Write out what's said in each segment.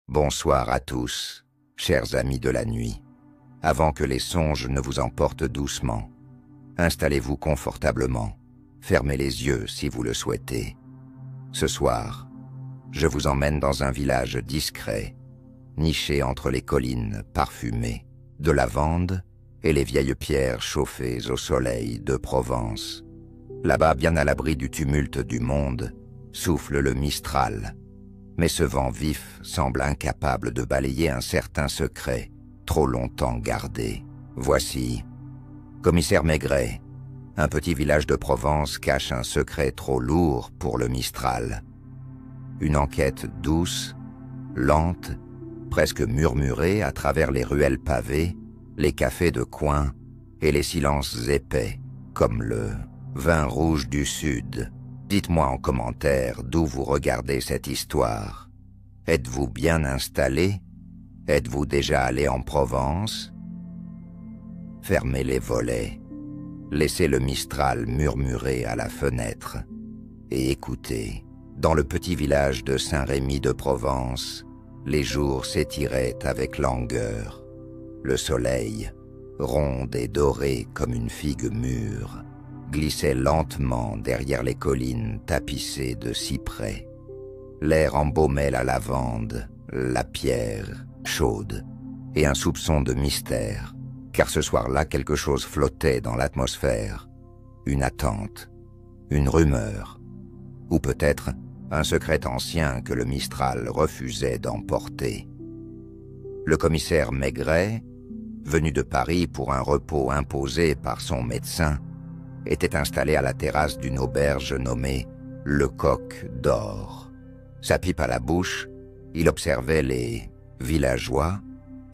Bonsoir à tous, chers amis de la nuit. Avant que les songes ne vous emportent doucement, installez-vous confortablement, fermez les yeux si vous le souhaitez. Ce soir, je vous emmène dans un village discret, niché entre les collines parfumées, de lavande et les vieilles pierres chauffées au soleil de Provence. Là-bas, bien à l'abri du tumulte du monde, souffle le Mistral. Mais ce vent vif semble incapable de balayer un certain secret, trop longtemps gardé. Voici, Commissaire Maigret, un petit village de Provence cache un secret trop lourd pour le Mistral. Une enquête douce, lente, presque murmurée à travers les ruelles pavées, les cafés de coin et les silences épais, comme le vin rouge du Sud. Dites-moi en commentaire d'où vous regardez cette histoire. Êtes-vous bien installé? Êtes-vous déjà allé en Provence? Fermez les volets. Laissez le Mistral murmurer à la fenêtre. Et écoutez, dans le petit village de Saint-Rémy de Provence, les jours s'étiraient avec langueur. Le soleil, rond et doré comme une figue mûre, glissait lentement derrière les collines tapissées de cyprès. L'air embaumait la lavande, la pierre, chaude, et un soupçon de mystère, car ce soir-là quelque chose flottait dans l'atmosphère, une attente, une rumeur, ou peut-être un secret ancien que le Mistral refusait d'emporter. Le commissaire Maigret, venu de Paris pour un repos imposé par son médecin, était installé à la terrasse d'une auberge nommée Le Coq d'Or. Sa pipe à la bouche, il observait les villageois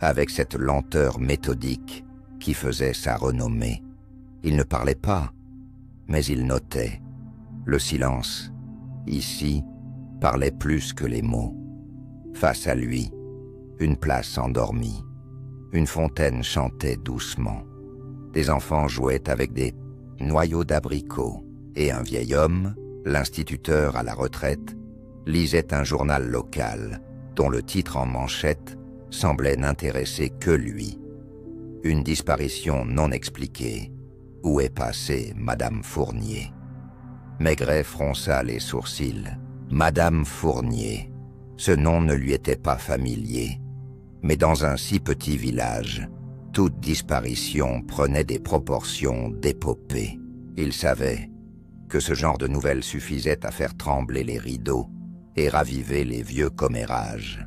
avec cette lenteur méthodique qui faisait sa renommée. Il ne parlait pas, mais il notait. Le silence, ici, parlait plus que les mots. Face à lui, une place endormie. Une fontaine chantait doucement. Des enfants jouaient avec des noyaux d'abricots, et un vieil homme, l'instituteur à la retraite, lisait un journal local, dont le titre en manchette semblait n'intéresser que lui. Une disparition non expliquée. Où est passée Madame Fournier? Maigret fronça les sourcils. Madame Fournier. Ce nom ne lui était pas familier. Mais dans un si petit village, toute disparition prenait des proportions d'épopée. Il savait que ce genre de nouvelles suffisait à faire trembler les rideaux et raviver les vieux commérages.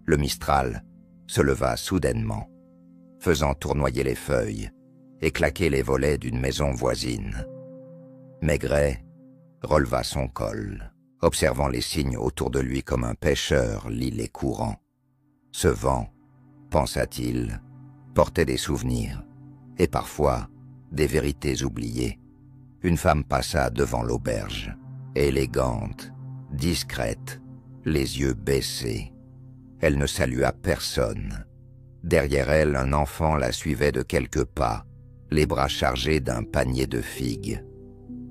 Le Mistral se leva soudainement, faisant tournoyer les feuilles et claquer les volets d'une maison voisine. Maigret releva son col, observant les signes autour de lui comme un pêcheur lit les courants. Ce vent, pensa-t-il, portait des souvenirs, et parfois des vérités oubliées. Une femme passa devant l'auberge, élégante, discrète, les yeux baissés. Elle ne salua personne. Derrière elle, un enfant la suivait de quelques pas, les bras chargés d'un panier de figues.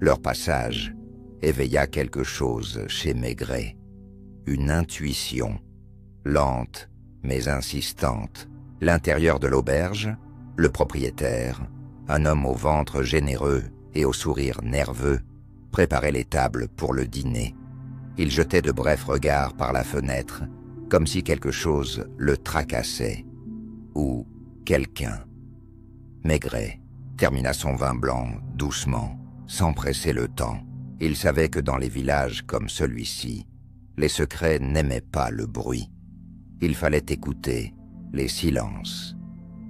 Leur passage éveilla quelque chose chez Maigret. Une intuition, lente mais insistante. L'intérieur de l'auberge, le propriétaire, un homme au ventre généreux et au sourire nerveux, préparait les tables pour le dîner. Il jetait de brefs regards par la fenêtre, comme si quelque chose le tracassait, ou quelqu'un. Maigret termina son vin blanc doucement, sans presser le temps. Il savait que dans les villages comme celui-ci, les secrets n'aimaient pas le bruit. Il fallait écouter les silences,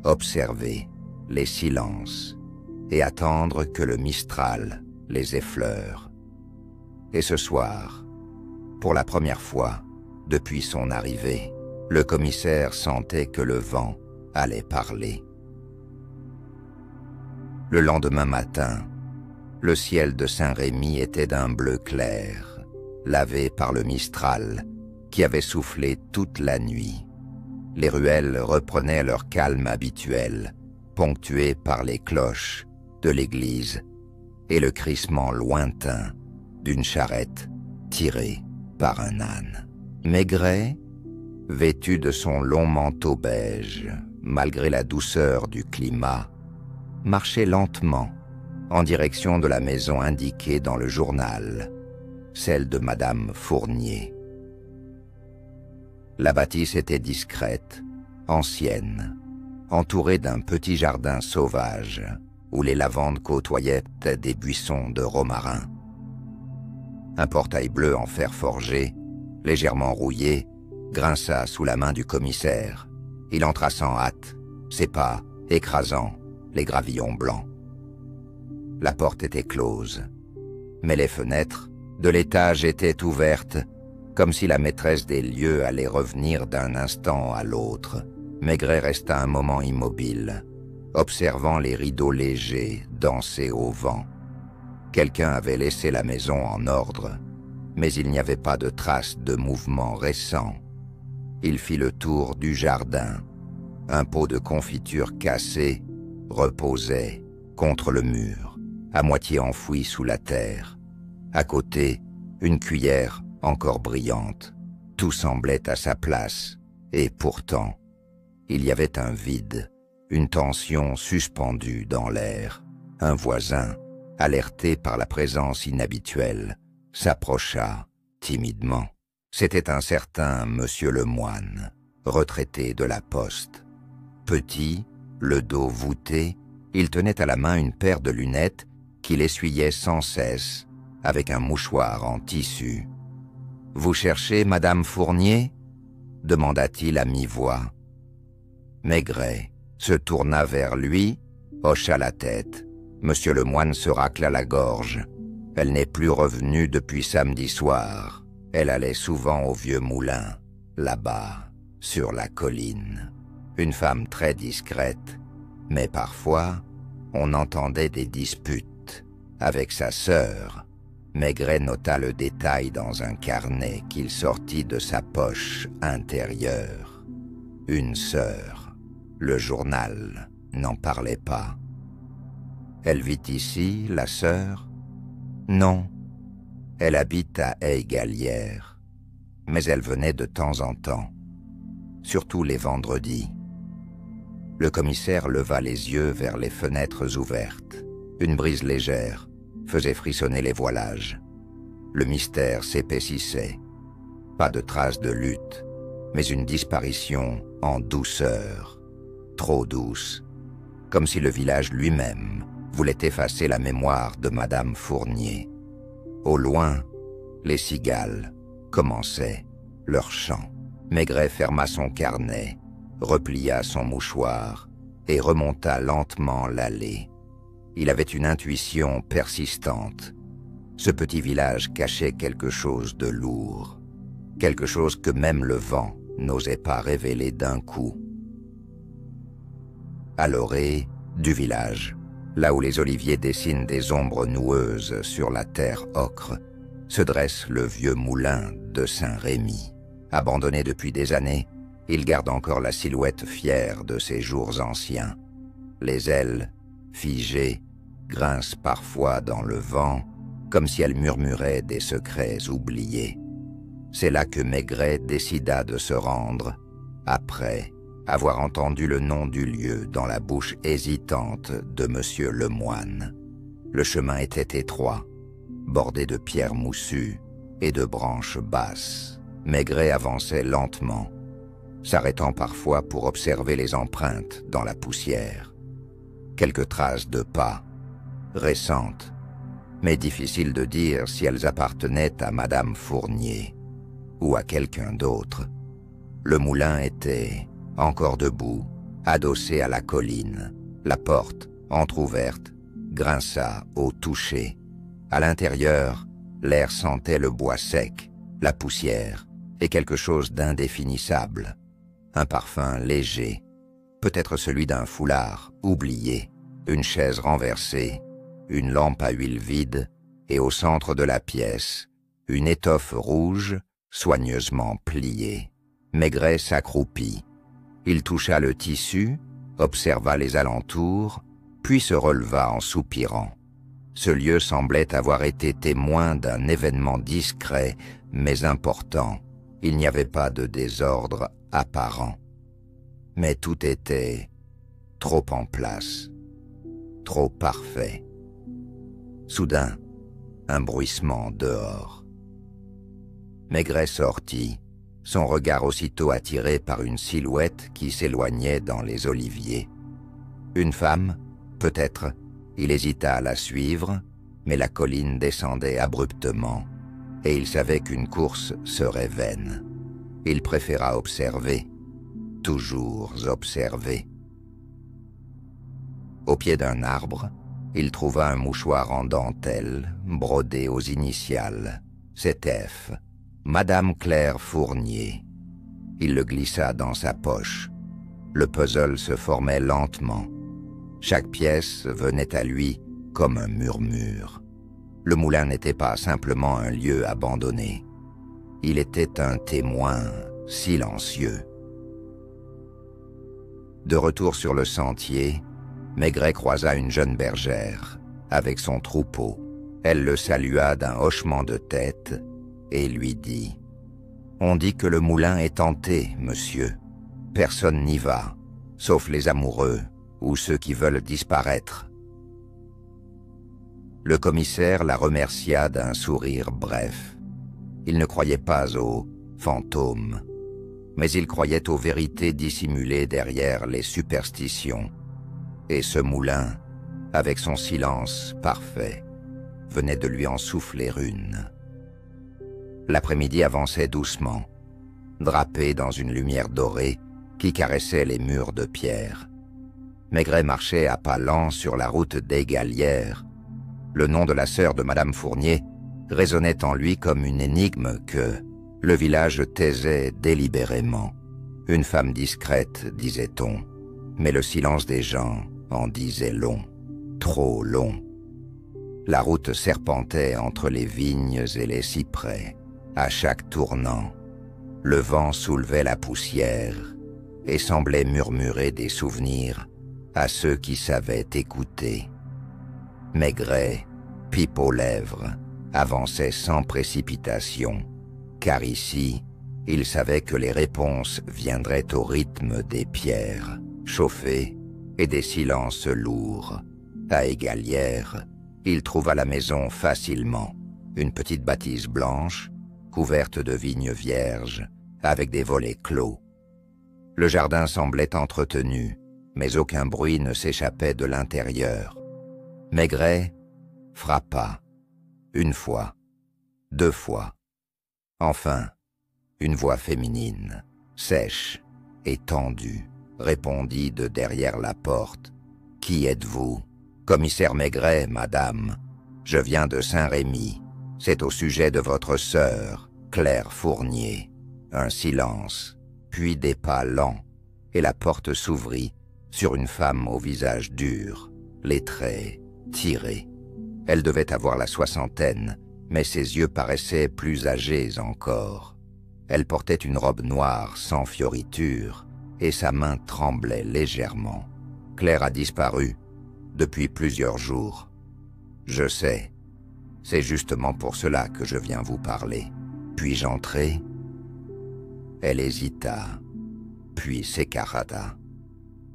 observer les silences et attendre que le Mistral les effleure. Et ce soir, pour la première fois depuis son arrivée, le commissaire sentait que le vent allait parler. Le lendemain matin, le ciel de Saint-Rémy était d'un bleu clair, lavé par le Mistral qui avait soufflé toute la nuit. Les ruelles reprenaient leur calme habituel, ponctué par les cloches de l'église et le crissement lointain d'une charrette tirée par un âne. Maigret vêtu de son long manteau beige, malgré la douceur du climat, marchait lentement en direction de la maison indiquée dans le journal, celle de Madame Fournier. La bâtisse était discrète, ancienne, entourée d'un petit jardin sauvage où les lavandes côtoyaient des buissons de romarin. Un portail bleu en fer forgé, légèrement rouillé, grinça sous la main du commissaire. Il entra sans hâte, ses pas écrasant les gravillons blancs. La porte était close, mais les fenêtres de l'étage étaient ouvertes, comme si la maîtresse des lieux allait revenir d'un instant à l'autre. Maigret resta un moment immobile, observant les rideaux légers danser au vent. Quelqu'un avait laissé la maison en ordre, mais il n'y avait pas de trace de mouvement récent. Il fit le tour du jardin. Un pot de confiture cassé reposait contre le mur, à moitié enfoui sous la terre. À côté, une cuillère encore brillante. Tout semblait à sa place, et pourtant, il y avait un vide, une tension suspendue dans l'air. Un voisin, alerté par la présence inhabituelle, s'approcha timidement. C'était un certain Monsieur Lemoine, retraité de la poste. Petit, le dos voûté, il tenait à la main une paire de lunettes qu'il essuyait sans cesse avec un mouchoir en tissu. « Vous cherchez Madame Fournier ?» demanda-t-il à mi-voix. Maigret se tourna vers lui, hocha la tête. Monsieur Lemoine se racla la gorge. Elle n'est plus revenue depuis samedi soir. Elle allait souvent au vieux moulin, là-bas, sur la colline. Une femme très discrète, mais parfois, on entendait des disputes. Avec sa sœur, Maigret nota le détail dans un carnet qu'il sortit de sa poche intérieure. Une sœur. Le journal n'en parlait pas. Elle vit ici, la sœur? Non. Elle habite à Haye-Gallière, mais elle venait de temps en temps, surtout les vendredis. Le commissaire leva les yeux vers les fenêtres ouvertes. Une brise légère faisait frissonner les voilages. Le mystère s'épaississait. Pas de traces de lutte, mais une disparition en douceur, trop douce, comme si le village lui-même voulait effacer la mémoire de Madame Fournier. Au loin, les cigales commençaient leur chant. Maigret ferma son carnet, replia son mouchoir et remonta lentement l'allée. Il avait une intuition persistante. Ce petit village cachait quelque chose de lourd, quelque chose que même le vent n'osait pas révéler d'un coup. À l'orée du village, là où les oliviers dessinent des ombres noueuses sur la terre ocre, se dresse le vieux moulin de Saint-Rémy. Abandonné depuis des années, il garde encore la silhouette fière de ses jours anciens. Les ailes, figées, grincent parfois dans le vent, comme si elles murmuraient des secrets oubliés. C'est là que Maigret décida de se rendre, après avoir entendu le nom du lieu dans la bouche hésitante de Monsieur Lemoine. Le chemin était étroit, bordé de pierres moussues et de branches basses. Maigret avançait lentement, s'arrêtant parfois pour observer les empreintes dans la poussière. Quelques traces de pas, récentes, mais difficile de dire si elles appartenaient à Madame Fournier ou à quelqu'un d'autre. Le moulin était encore debout, adossé à la colline. La porte, entr'ouverte, grinça au toucher. À l'intérieur, l'air sentait le bois sec, la poussière et quelque chose d'indéfinissable. Un parfum léger, peut-être celui d'un foulard oublié, une chaise renversée, une lampe à huile vide et au centre de la pièce, une étoffe rouge soigneusement pliée. Maigret s'accroupit. Il toucha le tissu, observa les alentours, puis se releva en soupirant. Ce lieu semblait avoir été témoin d'un événement discret mais important. Il n'y avait pas de désordre apparent, mais tout était trop en place, trop parfait. Soudain, un bruissement dehors. Maigret sortit, son regard aussitôt attiré par une silhouette qui s'éloignait dans les oliviers. Une femme, peut-être, il hésita à la suivre, mais la colline descendait abruptement, et il savait qu'une course serait vaine. Il préféra observer, toujours observer. Au pied d'un arbre, il trouva un mouchoir en dentelle, brodé aux initiales, CTF, Madame Claire Fournier. Il le glissa dans sa poche. Le puzzle se formait lentement. Chaque pièce venait à lui comme un murmure. Le moulin n'était pas simplement un lieu abandonné. Il était un témoin silencieux. De retour sur le sentier, Maigret croisa une jeune bergère, avec son troupeau. Elle le salua d'un hochement de tête et lui dit « On dit que le moulin est hanté, monsieur. Personne n'y va, sauf les amoureux ou ceux qui veulent disparaître. » Le commissaire la remercia d'un sourire bref. Il ne croyait pas aux fantômes, mais il croyait aux vérités dissimulées derrière les superstitions. Et ce moulin, avec son silence parfait, venait de lui en souffler une. L'après-midi avançait doucement, drapé dans une lumière dorée qui caressait les murs de pierre. Maigret marchait à pas lents sur la route des Galières. Le nom de la sœur de Madame Fournier résonnait en lui comme une énigme que le village taisait délibérément. Une femme discrète, disait-on, mais le silence des gens en disait long, trop long. La route serpentait entre les vignes et les cyprès. À chaque tournant, le vent soulevait la poussière et semblait murmurer des souvenirs à ceux qui savaient écouter. Maigret, pipe aux lèvres, avançait sans précipitation, car ici, il savait que les réponses viendraient au rythme des pierres chauffées et des silences lourds. À Égalières, il trouva la maison facilement, une petite bâtisse blanche, couverte de vignes vierges, avec des volets clos. Le jardin semblait entretenu, mais aucun bruit ne s'échappait de l'intérieur. Maigret frappa, une fois, 2 fois. Enfin, une voix féminine, sèche et tendue, répondit de derrière la porte. « Qui êtes-vous ? » ?»« Commissaire Maigret, madame. Je viens de Saint-Rémy. C'est au sujet de votre sœur, Claire Fournier. » Un silence, puis des pas lents, et la porte s'ouvrit sur une femme au visage dur, les traits tirés. Elle devait avoir la 60aine, mais ses yeux paraissaient plus âgés encore. Elle portait une robe noire sans fioriture, et sa main tremblait légèrement. Claire a disparu depuis plusieurs jours. Je sais, c'est justement pour cela que je viens vous parler. Puis-je entrer ? Elle hésita, puis s'écarta.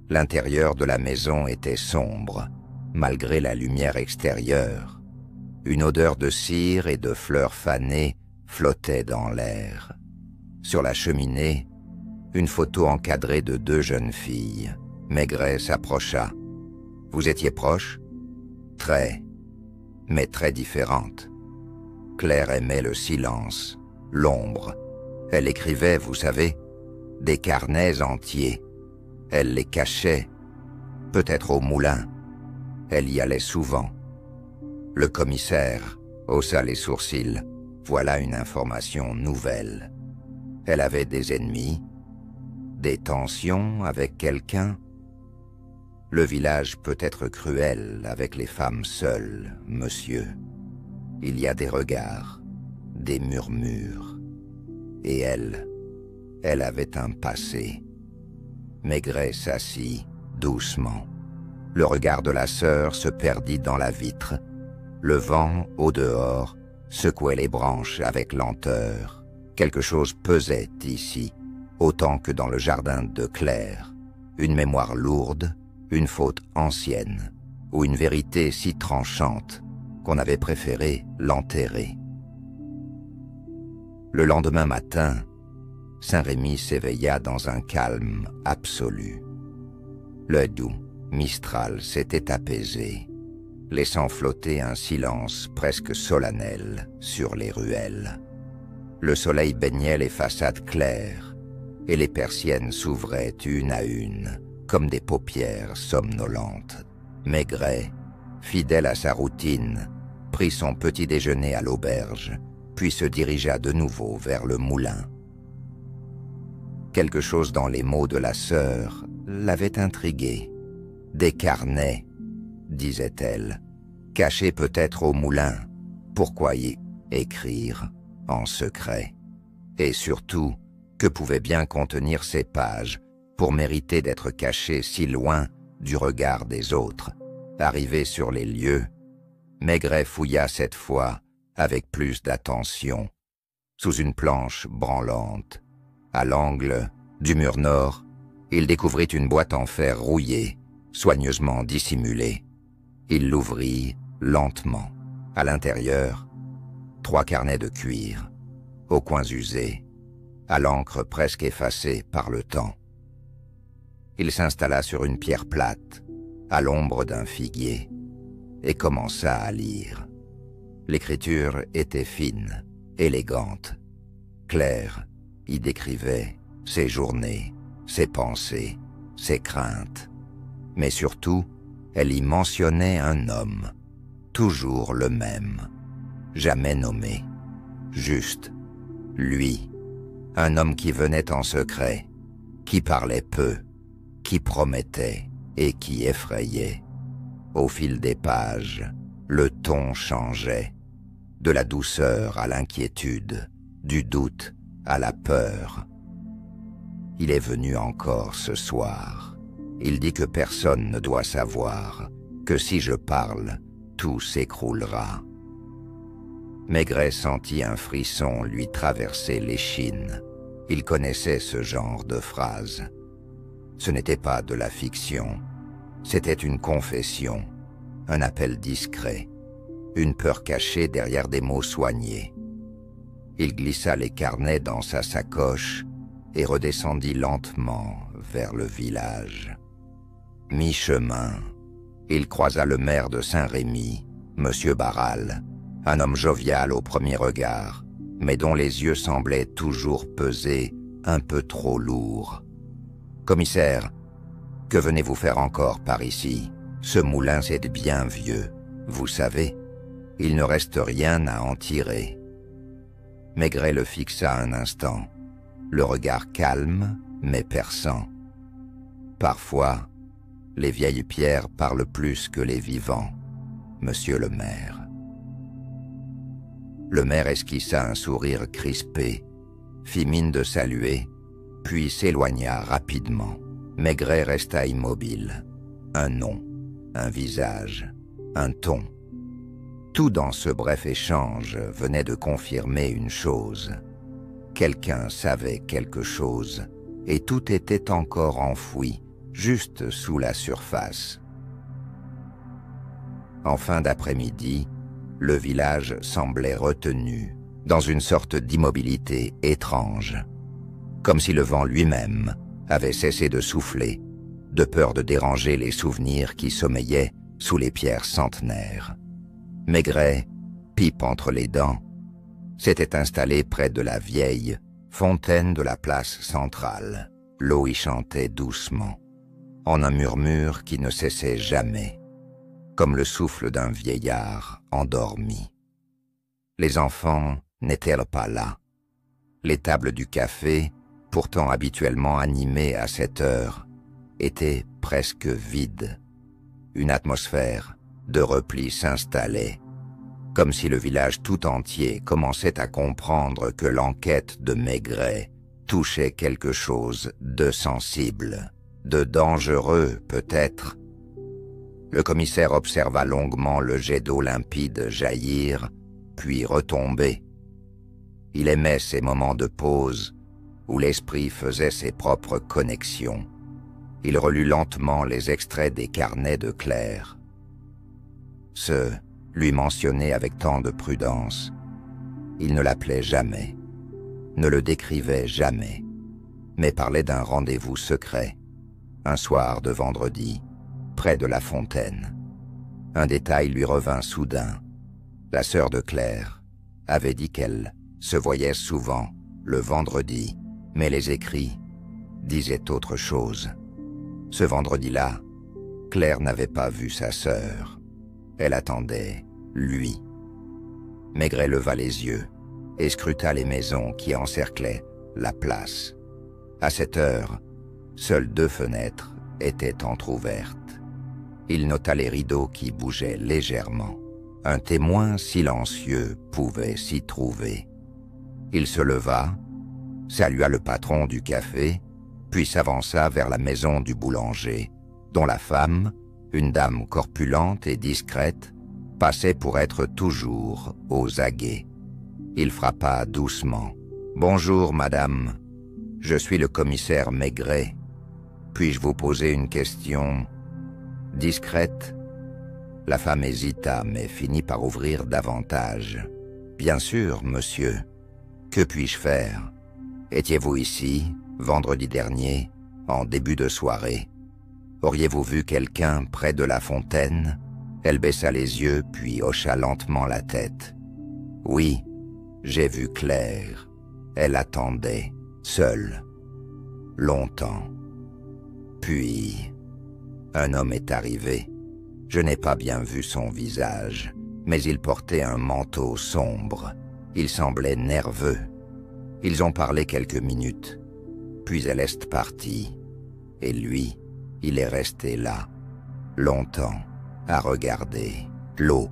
L'intérieur de la maison était sombre, malgré la lumière extérieure. Une odeur de cire et de fleurs fanées flottait dans l'air. Sur la cheminée, une photo encadrée de 2 jeunes filles. Maigret s'approcha. « Vous étiez proches ? » ?»« Très, mais très différentes. » Claire aimait le silence, l'ombre. Elle écrivait, vous savez, des carnets entiers. Elle les cachait, peut-être au moulin. Elle y allait souvent. Le commissaire haussa les sourcils. Voilà une information nouvelle. Elle avait des ennemis, des tensions avec quelqu'un. Le village peut être cruel avec les femmes seules, monsieur. Il y a des regards, des murmures. Et elle avait un passé. Maigret s'assit doucement. Le regard de la sœur se perdit dans la vitre. Le vent, au dehors, secouait les branches avec lenteur. Quelque chose pesait ici, autant que dans le jardin de Claire. Une mémoire lourde, une faute ancienne, ou une vérité si tranchante qu'on avait préféré l'enterrer. Le lendemain matin, Saint-Rémy s'éveilla dans un calme absolu. Le doux Mistral s'était apaisé, laissant flotter un silence presque solennel sur les ruelles. Le soleil baignait les façades claires, et les persiennes s'ouvraient une à une, comme des paupières somnolentes. Maigret, fidèle à sa routine, prit son petit déjeuner à l'auberge, puis se dirigea de nouveau vers le moulin. Quelque chose dans les mots de la sœur l'avait intrigué. « Des carnets », disait-elle, « cachés peut-être au moulin. Pourquoi y écrire en secret? Et surtout, que pouvaient bien contenir ces pages pour mériter d'être cachées si loin du regard des autres? Arrivé sur les lieux, Maigret fouilla cette fois avec plus d'attention, sous une planche branlante. À l'angle du mur nord, il découvrit une boîte en fer rouillée, soigneusement dissimulée. Il l'ouvrit lentement. À l'intérieur, 3 carnets de cuir, aux coins usés, à l'encre presque effacée par le temps. Il s'installa sur une pierre plate, à l'ombre d'un figuier, et commença à lire. L'écriture était fine, élégante. Claire y décrivait ses journées, ses pensées, ses craintes. Mais surtout, elle y mentionnait un homme, toujours le même, jamais nommé, juste, lui, un homme qui venait en secret, qui parlait peu, qui promettait et qui effrayait. Au fil des pages, le ton changeait, de la douceur à l'inquiétude, du doute à la peur. Il est venu encore ce soir. Il dit que personne ne doit savoir, que si je parle, tout s'écroulera. Maigret sentit un frisson lui traverser l'échine. Il connaissait ce genre de phrase. Ce n'était pas de la fiction, c'était une confession, un appel discret, une peur cachée derrière des mots soignés. Il glissa les carnets dans sa sacoche et redescendit lentement vers le village. Mi-chemin, il croisa le maire de Saint-Rémy, Monsieur Barral, un homme jovial au premier regard, mais dont les yeux semblaient toujours peser un peu trop lourd. « Commissaire, que venez-vous faire encore par ici? Ce moulin, c'est bien vieux, vous savez. Il ne reste rien à en tirer. » Maigret le fixa un instant, le regard calme mais perçant. Parfois, les vieilles pierres parlent plus que les vivants, monsieur le maire. Le maire esquissa un sourire crispé, fit mine de saluer, puis s'éloigna rapidement. Maigret resta immobile. Un nom, un visage, un ton. Tout dans ce bref échange venait de confirmer une chose. Quelqu'un savait quelque chose, et tout était encore enfoui, juste sous la surface. En fin d'après-midi, le village semblait retenu, dans une sorte d'immobilité étrange, comme si le vent lui-même avait cessé de souffler, de peur de déranger les souvenirs qui sommeillaient sous les pierres centenaires. Maigret, pipe entre les dents, s'était installé près de la vieille fontaine de la place centrale. L'eau y chantait doucement, en un murmure qui ne cessait jamais, comme le souffle d'un vieillard endormi. Les enfants n'étaient pas là. Les tables du café, pourtant habituellement animées à cette heure, étaient presque vides. Une atmosphère de repli s'installait, comme si le village tout entier commençait à comprendre que l'enquête de Maigret touchait quelque chose de sensible, de dangereux peut-être. Le commissaire observa longuement le jet d'eau limpide jaillir, puis retomber. Il aimait ces moments de pause où l'esprit faisait ses propres connexions. Il relut lentement les extraits des carnets de Claire. Ceux lui mentionnés avec tant de prudence. Il ne l'appelait jamais, ne le décrivait jamais, mais parlait d'un rendez-vous secret, un soir de vendredi, près de la fontaine. Un détail lui revint soudain. La sœur de Claire avait dit qu'elle se voyait souvent le vendredi, mais les écrits disaient autre chose. Ce vendredi-là, Claire n'avait pas vu sa sœur. Elle attendait lui. Maigret leva les yeux et scruta les maisons qui encerclaient la place. À cette heure, seules 2 fenêtres étaient entr'ouvertes. Il nota les rideaux qui bougeaient légèrement. Un témoin silencieux pouvait s'y trouver. Il se leva, salua le patron du café, puis s'avança vers la maison du boulanger, dont la femme, une dame corpulente et discrète, passait pour être toujours aux aguets. Il frappa doucement. « Bonjour, madame. Je suis le commissaire Maigret. Puis-je vous poser une question discrète ?» La femme hésita, mais finit par ouvrir davantage. « Bien sûr, monsieur. Que puis-je faire? Étiez-vous ici, vendredi dernier, en début de soirée? Auriez-vous vu quelqu'un près de la fontaine ?» Elle baissa les yeux, puis hocha lentement la tête. « Oui, j'ai vu Claire. Elle attendait, seule, longtemps. Puis, un homme est arrivé. Je n'ai pas bien vu son visage, mais il portait un manteau sombre. Il semblait nerveux. Ils ont parlé quelques minutes, puis elle est partie. Et lui, il est resté là, longtemps, à regarder l'eau. »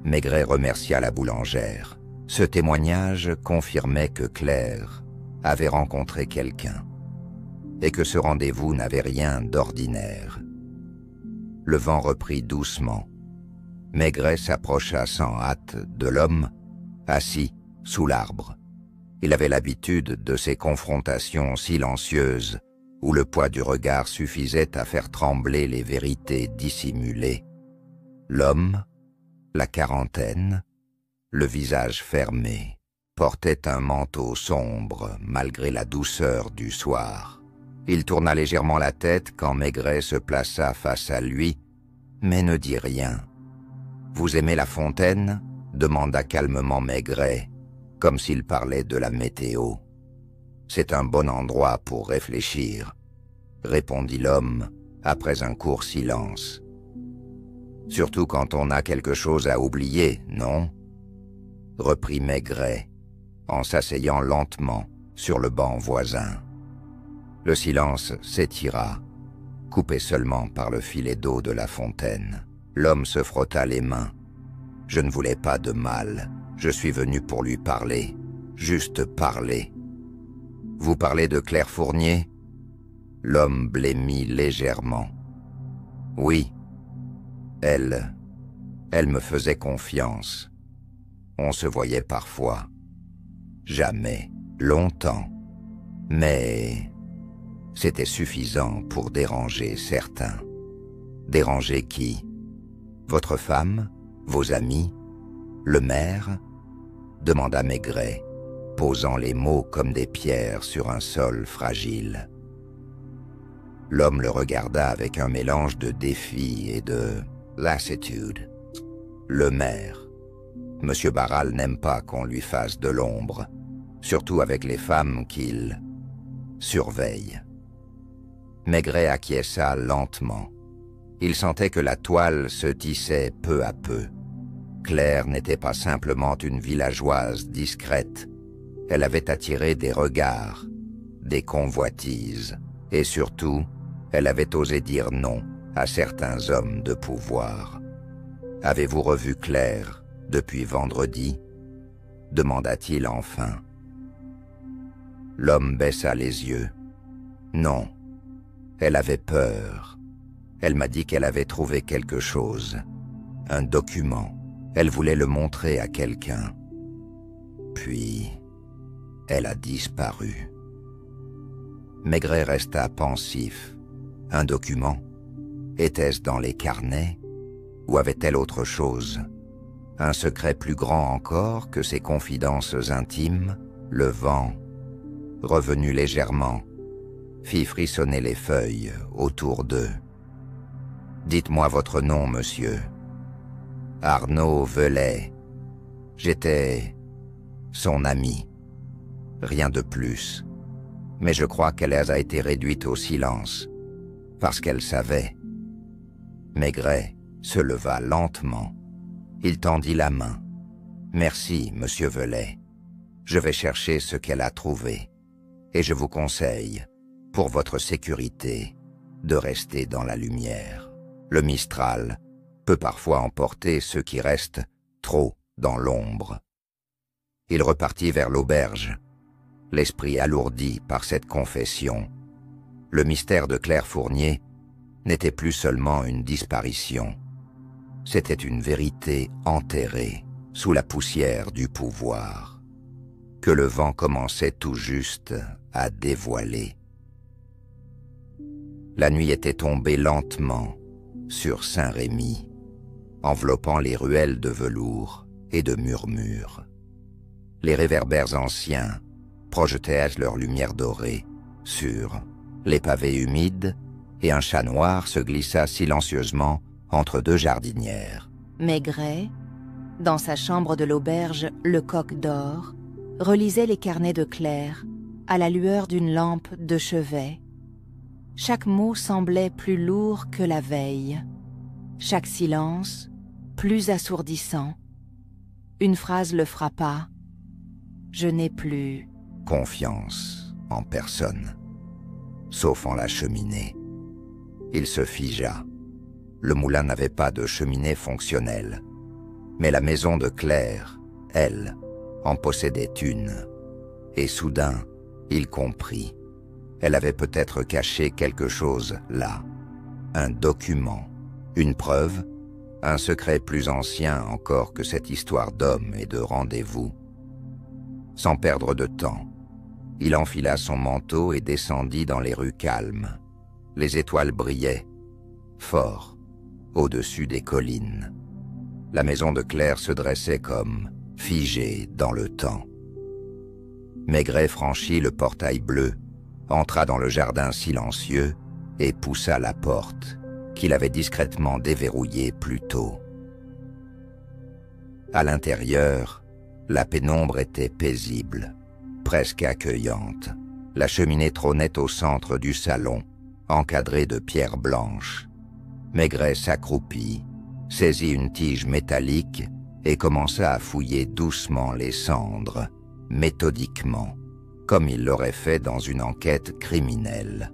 Maigret remercia la boulangère. Ce témoignage confirmait que Claire avait rencontré quelqu'un et que ce rendez-vous n'avait rien d'ordinaire. Le vent reprit doucement. Maigret s'approcha sans hâte de l'homme, assis sous l'arbre. Il avait l'habitude de ces confrontations silencieuses où le poids du regard suffisait à faire trembler les vérités dissimulées. L'homme, la quarantaine, le visage fermé, portait un manteau sombre malgré la douceur du soir. Il tourna légèrement la tête quand Maigret se plaça face à lui, mais ne dit rien. « Vous aimez la fontaine ?» demanda calmement Maigret, comme s'il parlait de la météo. « C'est un bon endroit pour réfléchir, » répondit l'homme après un court silence. « Surtout quand on a quelque chose à oublier, non ?» reprit Maigret, en s'asseyant lentement sur le banc voisin. Le silence s'étira, coupé seulement par le filet d'eau de la fontaine. L'homme se frotta les mains. « Je ne voulais pas de mal. Je suis venu pour lui parler. Juste parler. »« Vous parlez de Claire Fournier ?» L'homme blêmit légèrement. « Oui. Elle me faisait confiance. On se voyait parfois. Jamais. Longtemps. Mais c'était suffisant pour déranger certains. » « Déranger qui? Votre femme? Vos amis? Le maire ?» demanda Maigret, posant les mots comme des pierres sur un sol fragile. L'homme le regarda avec un mélange de défi et de lassitude. « Le maire. Monsieur Barral n'aime pas qu'on lui fasse de l'ombre, surtout avec les femmes qu'il surveille. » Maigret acquiesça lentement. Il sentait que la toile se tissait peu à peu. Claire n'était pas simplement une villageoise discrète. Elle avait attiré des regards, des convoitises, et surtout, elle avait osé dire non à certains hommes de pouvoir. « Avez-vous revu Claire depuis vendredi ?» demanda-t-il enfin. L'homme baissa les yeux. « Non. Elle avait peur. Elle m'a dit qu'elle avait trouvé quelque chose. Un document. Elle voulait le montrer à quelqu'un. Puis, elle a disparu. Maigret resta pensif. Un document? Était-ce dans les carnets? Ou avait-elle autre chose? Un secret plus grand encore que ses confidences intimes? Le vent, revenu légèrement, fit frissonner les feuilles autour d'eux. « Dites-moi votre nom, monsieur. »« Arnaud Velay. J'étais son ami. Rien de plus. Mais je crois qu'elle a été réduite au silence, parce qu'elle savait. » Maigret se leva lentement. Il tendit la main. « Merci, monsieur Velay. Je vais chercher ce qu'elle a trouvé. Et je vous conseille, pour votre sécurité, de rester dans la lumière. Le Mistral peut parfois emporter ceux qui restent trop dans l'ombre. » Il repartit vers l'auberge, l'esprit alourdi par cette confession. Le mystère de Claire Fournier n'était plus seulement une disparition. C'était une vérité enterrée sous la poussière du pouvoir, que le vent commençait tout juste à dévoiler. La nuit était tombée lentement sur Saint-Rémy, enveloppant les ruelles de velours et de murmures. Les réverbères anciens projetaient leur lumière dorée sur les pavés humides, et un chat noir se glissa silencieusement entre deux jardinières. Maigret, dans sa chambre de l'auberge Le Coq d'Or, relisait les carnets de Claire à la lueur d'une lampe de chevet. Chaque mot semblait plus lourd que la veille, chaque silence plus assourdissant. Une phrase le frappa. « Je n'ai plus confiance en personne, sauf en la cheminée. » Il se figea. Le moulin n'avait pas de cheminée fonctionnelle, mais la maison de Claire, elle, en possédait une. Et soudain, il comprit. Elle avait peut-être caché quelque chose là. Un document, une preuve, un secret plus ancien encore que cette histoire d'homme et de rendez-vous. Sans perdre de temps, il enfila son manteau et descendit dans les rues calmes. Les étoiles brillaient, fort, au-dessus des collines. La maison de Claire se dressait comme figée dans le temps. Maigret franchit le portail bleu, entra dans le jardin silencieux et poussa la porte qu'il avait discrètement déverrouillée plus tôt. À l'intérieur, la pénombre était paisible, presque accueillante. La cheminée trônait au centre du salon, encadrée de pierres blanches. Maigret s'accroupit, saisit une tige métallique et commença à fouiller doucement les cendres, méthodiquement, comme il l'aurait fait dans une enquête criminelle.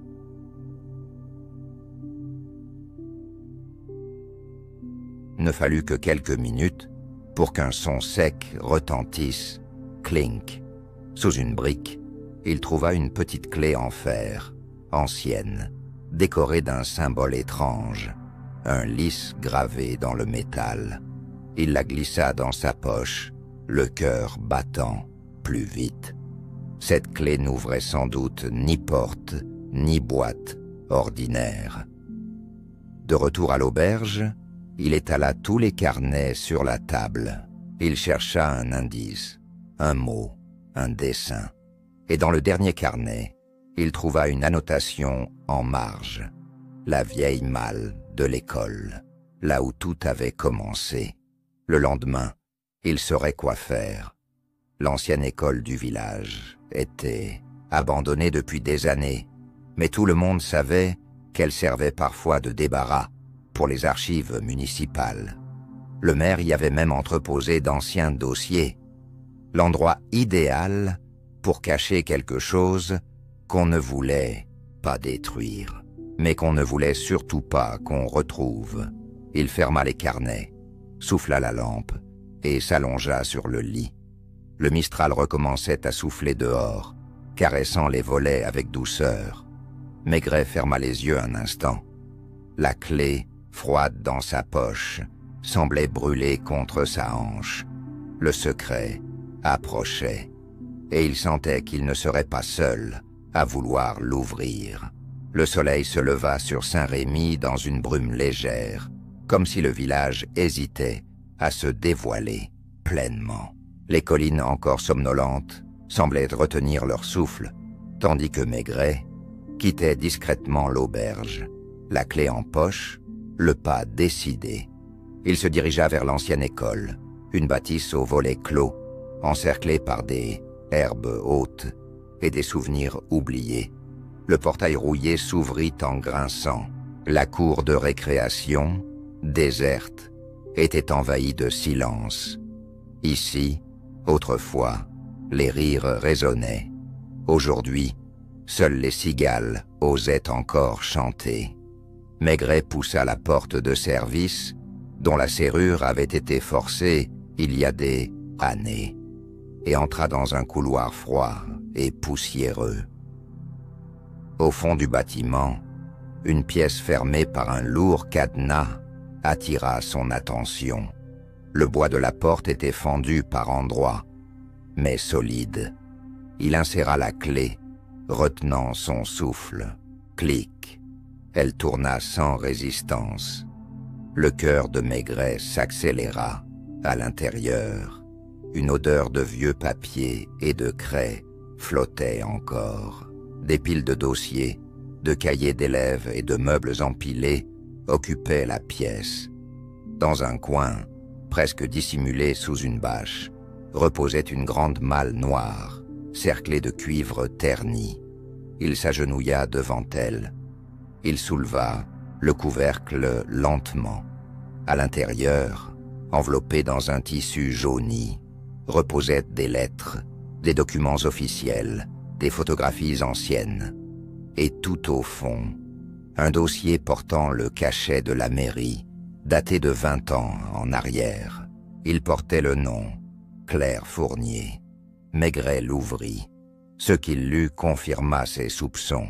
Ne fallut que quelques minutes pour qu'un son sec retentisse, clink. Sous une brique, il trouva une petite clé en fer, ancienne, décorée d'un symbole étrange, un lys gravé dans le métal. Il la glissa dans sa poche, le cœur battant plus vite. Cette clé n'ouvrait sans doute ni porte, ni boîte ordinaire. De retour à l'auberge, il étala tous les carnets sur la table. Il chercha un indice, un mot, un dessin. Et dans le dernier carnet, il trouva une annotation en marge. La vieille malle de l'école, là où tout avait commencé. Le lendemain, il saurait quoi faire. L'ancienne école du village était abandonnée depuis des années, mais tout le monde savait qu'elle servait parfois de débarras pour les archives municipales. Le maire y avait même entreposé d'anciens dossiers. L'endroit idéal pour cacher quelque chose qu'on ne voulait pas détruire, mais qu'on ne voulait surtout pas qu'on retrouve. Il ferma les carnets, souffla la lampe et s'allongea sur le lit. Le Mistral recommençait à souffler dehors, caressant les volets avec douceur. Maigret ferma les yeux un instant. La clé, froide dans sa poche, semblait brûler contre sa hanche. Le secret approchait. et il sentait qu'il ne serait pas seul à vouloir l'ouvrir. Le soleil se leva sur Saint-Rémy dans une brume légère, comme si le village hésitait à se dévoiler pleinement. Les collines encore somnolentes semblaient retenir leur souffle, tandis que Maigret quittait discrètement l'auberge, la clé en poche, le pas décidé. Il se dirigea vers l'ancienne école, une bâtisse aux volets clos, encerclée par des herbes hautes et des souvenirs oubliés. Le portail rouillé s'ouvrit en grinçant. La cour de récréation, déserte, était envahie de silence. Ici, autrefois, les rires résonnaient. Aujourd'hui, seules les cigales osaient encore chanter. Maigret poussa la porte de service, dont la serrure avait été forcée il y a des années, et entra dans un couloir froid et poussiéreux. Au fond du bâtiment, une pièce fermée par un lourd cadenas attira son attention. Le bois de la porte était fendu par endroits, mais solide. Il inséra la clé, retenant son souffle. Clic. Elle tourna sans résistance. Le cœur de Maigret s'accéléra. À l'intérieur, une odeur de vieux papier et de craie flottait encore. Des piles de dossiers, de cahiers d'élèves et de meubles empilés occupaient la pièce. Dans un coin, presque dissimulé sous une bâche, reposait une grande malle noire, cerclée de cuivre terni. Il s'agenouilla devant elle. Il souleva le couvercle lentement. À l'intérieur, enveloppé dans un tissu jauni, reposaient des lettres, des documents officiels, des photographies anciennes. Et tout au fond, un dossier portant le cachet de la mairie, daté de 20 ans en arrière. Il portait le nom Claire Fournier. Maigret l'ouvrit. Ce qu'il lut confirma ses soupçons.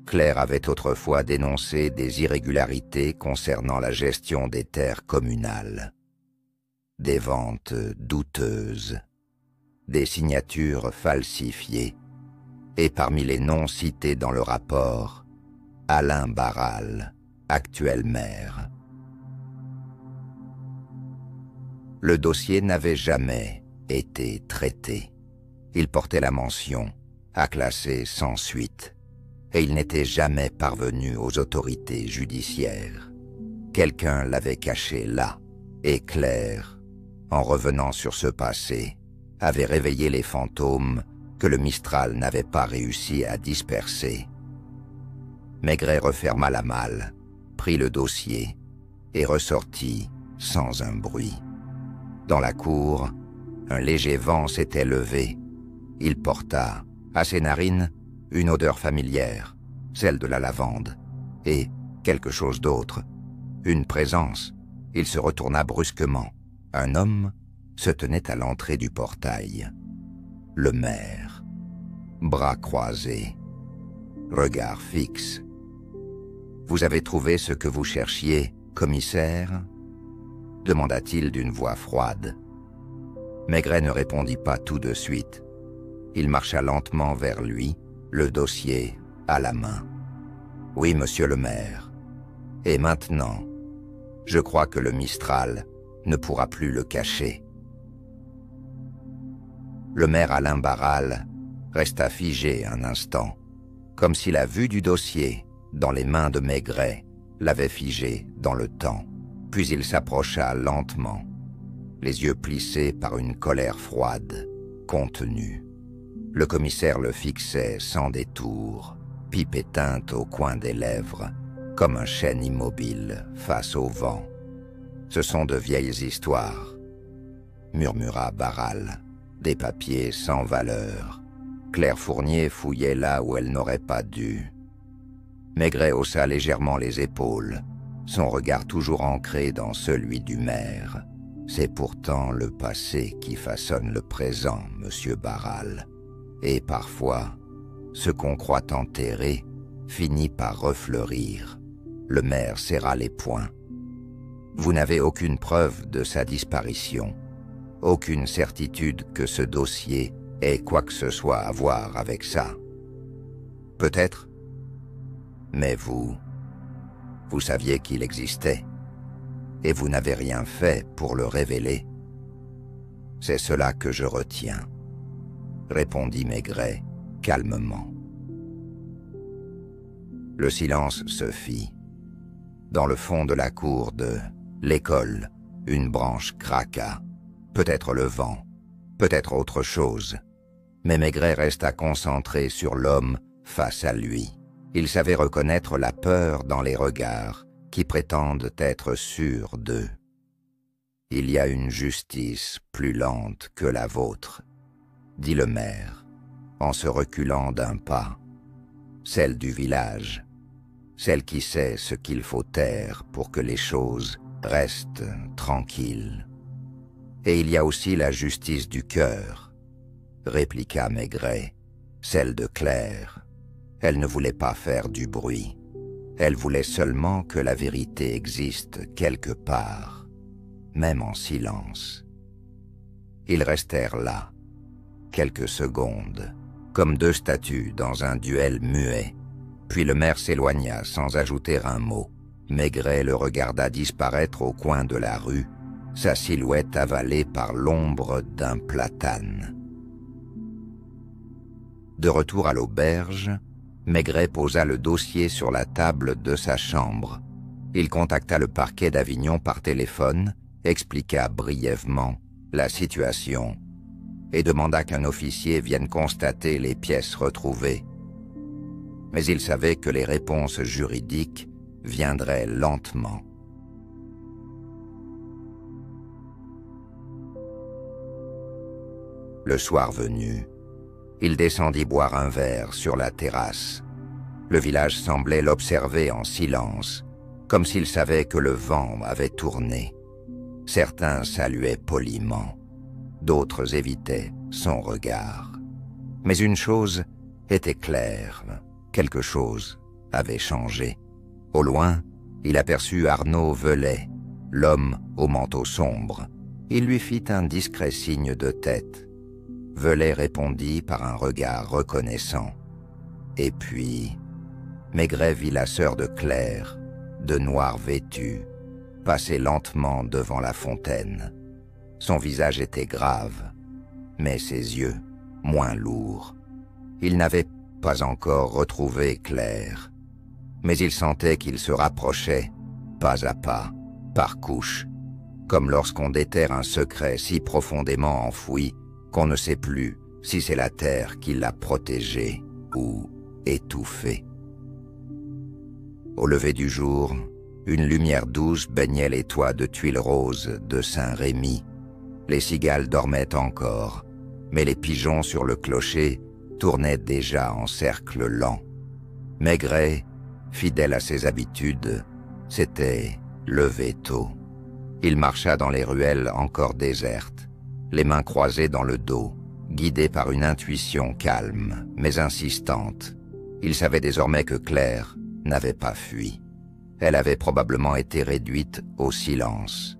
Claire avait autrefois dénoncé des irrégularités concernant la gestion des terres communales. Des ventes douteuses, des signatures falsifiées, et parmi les noms cités dans le rapport, Alain Barral, actuel maire. Le dossier n'avait jamais été traité. Il portait la mention « à classer sans suite » et il n'était jamais parvenu aux autorités judiciaires. Quelqu'un l'avait caché là, et Claire, en revenant sur ce passé, avait réveillé les fantômes que le Mistral n'avait pas réussi à disperser. Maigret referma la malle, prit le dossier et ressortit sans un bruit. Dans la cour, un léger vent s'était levé. Il porta, à ses narines, une odeur familière, celle de la lavande, et quelque chose d'autre, une présence. Il se retourna brusquement. Un homme se tenait à l'entrée du portail. Le maire, bras croisés, regard fixe. « Vous avez trouvé ce que vous cherchiez, commissaire ?» demanda-t-il d'une voix froide. Maigret ne répondit pas tout de suite. Il marcha lentement vers lui, le dossier à la main. « Oui, monsieur le maire. Et maintenant, je crois que le Mistral ne pourra plus le cacher. » Le maire Alain Barral resta figé un instant, comme si la vue du dossier dans les mains de Maigret l'avait figé dans le temps. Puis il s'approcha lentement, les yeux plissés par une colère froide, contenue. Le commissaire le fixait sans détour, pipe éteinte au coin des lèvres, comme un chêne immobile face au vent. « Ce sont de vieilles histoires, » murmura Barral. « Des papiers sans valeur. » Claire Fournier fouillait là où elle n'aurait pas dû. Maigret haussa légèrement les épaules, son regard toujours ancré dans celui du maire. « C'est pourtant le passé qui façonne le présent, monsieur Barral. Et parfois, ce qu'on croit enterré finit par refleurir. » Le maire serra les poings. « Vous n'avez aucune preuve de sa disparition, aucune certitude que ce dossier ait quoi que ce soit à voir avec ça. Peut-être. Mais vous saviez qu'il existait, et vous n'avez rien fait pour le révéler. C'est cela que je retiens, répondit Maigret calmement. Le silence se fit. Dans le fond de la cour de l'école, une branche craqua. Peut-être le vent, peut-être autre chose. Mais Maigret resta concentré sur l'homme face à lui. Il savait reconnaître la peur dans les regards qui prétendent être sûrs d'eux. Il y a une justice plus lente que la vôtre, dit le maire, en se reculant d'un pas. Celle du village, celle qui sait ce qu'il faut taire pour que les choses restent tranquilles. Et il y a aussi la justice du cœur, répliqua Maigret, celle de Claire. Elle ne voulait pas faire du bruit. Elle voulait seulement que la vérité existe quelque part, même en silence. Ils restèrent là, quelques secondes, comme deux statues dans un duel muet. Puis le maire s'éloigna sans ajouter un mot. Maigret le regarda disparaître au coin de la rue, sa silhouette avalée par l'ombre d'un platane. De retour à l'auberge, Maigret posa le dossier sur la table de sa chambre. Il contacta le parquet d'Avignon par téléphone, expliqua brièvement la situation et demanda qu'un officier vienne constater les pièces retrouvées. Mais il savait que les réponses juridiques viendraient lentement. Le soir venu, il descendit boire un verre sur la terrasse. Le village semblait l'observer en silence, comme s'il savait que le vent avait tourné. Certains saluaient poliment, d'autres évitaient son regard. Mais une chose était claire, quelque chose avait changé. Au loin, il aperçut Arnaud Velay, l'homme au manteau sombre. Il lui fit un discret signe de tête. Velay répondit par un regard reconnaissant. Et puis, Maigret vit la sœur de Claire, de noir vêtue, passer lentement devant la fontaine. Son visage était grave, mais ses yeux, moins lourds. Il n'avait pas encore retrouvé Claire, mais il sentait qu'il se rapprochait, pas à pas, par couches, comme lorsqu'on déterre un secret si profondément enfoui qu'on ne sait plus si c'est la terre qui l'a protégé ou étouffé. Au lever du jour, une lumière douce baignait les toits de tuiles roses de Saint-Rémy. Les cigales dormaient encore, mais les pigeons sur le clocher tournaient déjà en cercle lent. Maigret, fidèle à ses habitudes, s'était levé tôt. Il marcha dans les ruelles encore désertes, les mains croisées dans le dos, guidé par une intuition calme, mais insistante. Il savait désormais que Claire n'avait pas fui. Elle avait probablement été réduite au silence.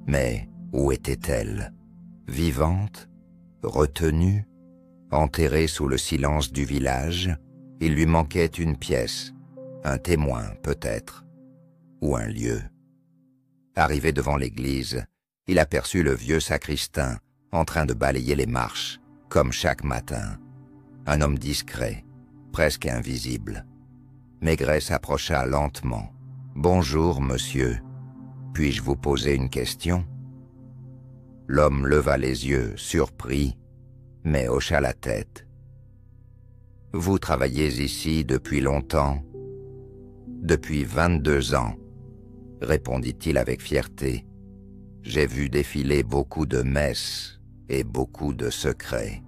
Mais où était-elle? Vivante? Retenue? Enterrée sous le silence du village? Il lui manquait une pièce, un témoin peut-être, ou un lieu. Arrivé devant l'église, il aperçut le vieux sacristain en train de balayer les marches, comme chaque matin. Un homme discret, presque invisible. Maigret s'approcha lentement. « Bonjour, monsieur. Puis-je vous poser une question ?» L'homme leva les yeux, surpris, mais hocha la tête. « Vous travaillez ici depuis longtemps ?»« Depuis 22 ans, » répondit-il avec fierté. « J'ai vu défiler beaucoup de messes et beaucoup de secrets. »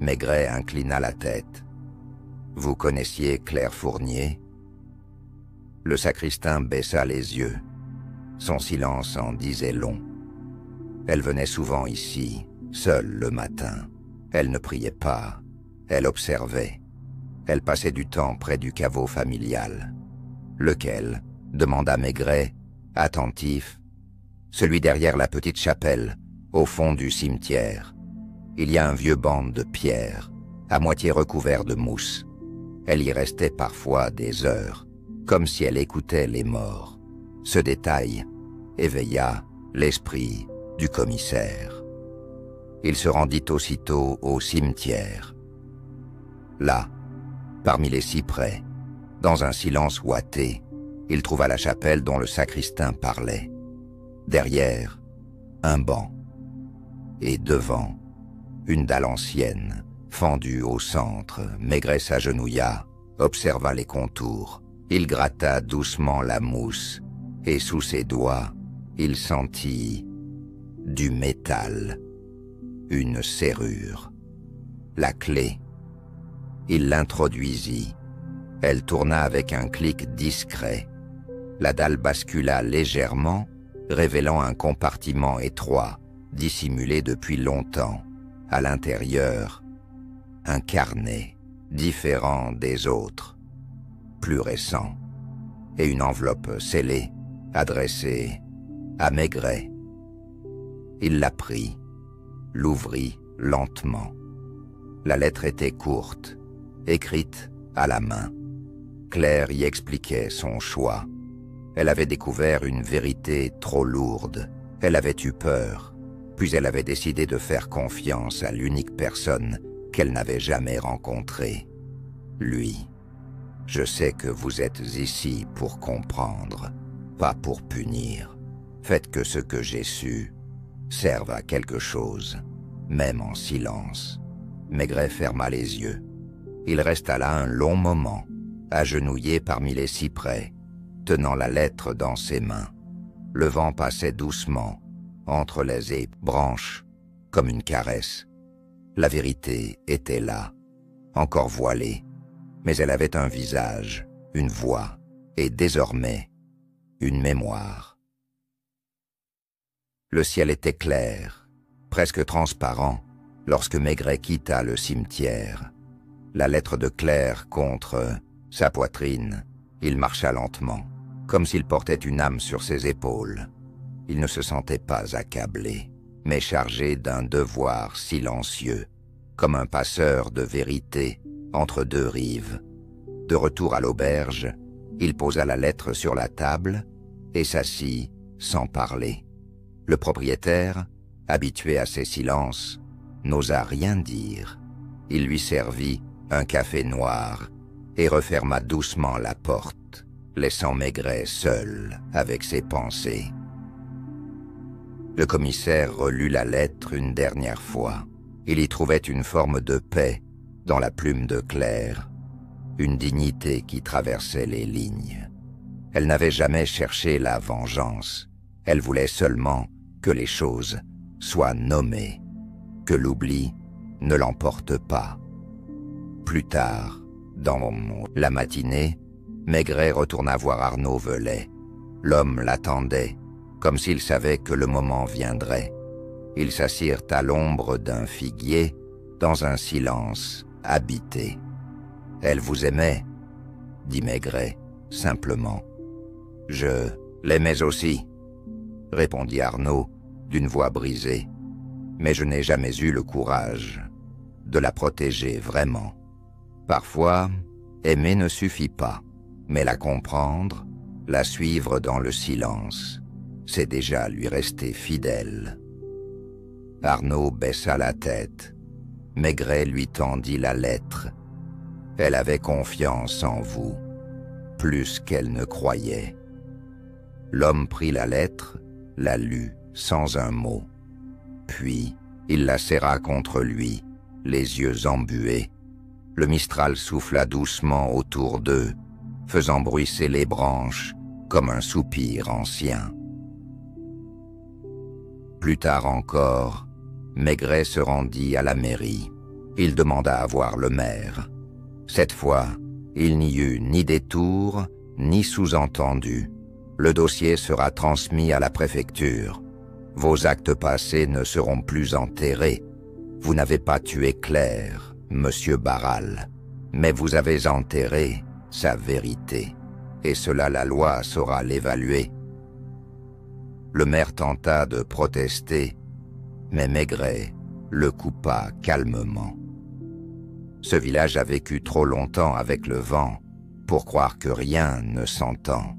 Maigret inclina la tête. « Vous connaissiez Claire Fournier ?» Le sacristain baissa les yeux. Son silence en disait long. Elle venait souvent ici, seule le matin. Elle ne priait pas, elle observait. Elle passait du temps près du caveau familial. « Lequel ?» demanda Maigret, attentif. « Celui derrière la petite chapelle, au fond du cimetière. Il y a un vieux banc de pierre, à moitié recouvert de mousse. Elle y restait parfois des heures, comme si elle écoutait les morts. Ce détail éveilla l'esprit du commissaire. Il se rendit aussitôt au cimetière. Là, parmi les cyprès, dans un silence ouaté, il trouva la chapelle dont le sacristain parlait. Derrière, un banc. Et devant, une dalle ancienne, fendue au centre. Maigret s'agenouilla, observa les contours. Il gratta doucement la mousse, et sous ses doigts, il sentit du métal, une serrure, la clé. Il l'introduisit. Elle tourna avec un clic discret. La dalle bascula légèrement, révélant un compartiment étroit, dissimulé depuis longtemps. À l'intérieur, un carnet, différent des autres, plus récent, et une enveloppe scellée, adressée à Maigret. Il la prit, l'ouvrit lentement. La lettre était courte, écrite à la main. Claire y expliquait son choix. Elle avait découvert une vérité trop lourde. Elle avait eu peur, puis elle avait décidé de faire confiance à l'unique personne qu'elle n'avait jamais rencontrée. Lui. Je sais que vous êtes ici pour comprendre, pas pour punir. Faites que ce que j'ai su serve à quelque chose, même en silence. Maigret ferma les yeux. Il resta là un long moment, agenouillé parmi les cyprès, tenant la lettre dans ses mains. Le vent passait doucement, entre les branches, comme une caresse. La vérité était là, encore voilée, mais elle avait un visage, une voix, et désormais, une mémoire. Le ciel était clair, presque transparent, lorsque Maigret quitta le cimetière. La lettre de Claire contre sa poitrine, il marcha lentement, comme s'il portait une âme sur ses épaules. Il ne se sentait pas accablé, mais chargé d'un devoir silencieux, comme un passeur de vérité entre deux rives. De retour à l'auberge, il posa la lettre sur la table et s'assit sans parler. Le propriétaire, habitué à ces silences, n'osa rien dire. Il lui servit un café noir et referma doucement la porte, laissant Maigret seul avec ses pensées. Le commissaire relut la lettre une dernière fois. Il y trouvait une forme de paix dans la plume de Claire, une dignité qui traversait les lignes. Elle n'avait jamais cherché la vengeance. Elle voulait seulement que les choses soient nommées, que l'oubli ne l'emporte pas. Plus tard, dans la matinée, Maigret retourna voir Arnaud Velay. L'homme l'attendait, comme s'il savait que le moment viendrait. Ils s'assirent à l'ombre d'un figuier, dans un silence habité. « Elle vous aimait ?» dit Maigret, simplement. « Je l'aimais aussi », répondit Arnaud, d'une voix brisée. « Mais je n'ai jamais eu le courage de la protéger vraiment. Parfois, aimer ne suffit pas, mais la comprendre, la suivre dans le silence, c'est déjà lui rester fidèle. » Arnaud baissa la tête. Maigret lui tendit la lettre. Elle avait confiance en vous, plus qu'elle ne croyait. L'homme prit la lettre, la lut sans un mot. Puis, il la serra contre lui, les yeux embués. Le mistral souffla doucement autour d'eux, faisant bruisser les branches comme un soupir ancien. Plus tard encore, Maigret se rendit à la mairie. Il demanda à voir le maire. Cette fois, il n'y eut ni détour, ni sous-entendu. Le dossier sera transmis à la préfecture. Vos actes passés ne seront plus enterrés. Vous n'avez pas tué Claire, monsieur Barral, mais vous avez enterré sa vérité. Et cela, la loi saura l'évaluer. Le maire tenta de protester, mais Maigret le coupa calmement. Ce village a vécu trop longtemps avec le vent pour croire que rien ne s'entend.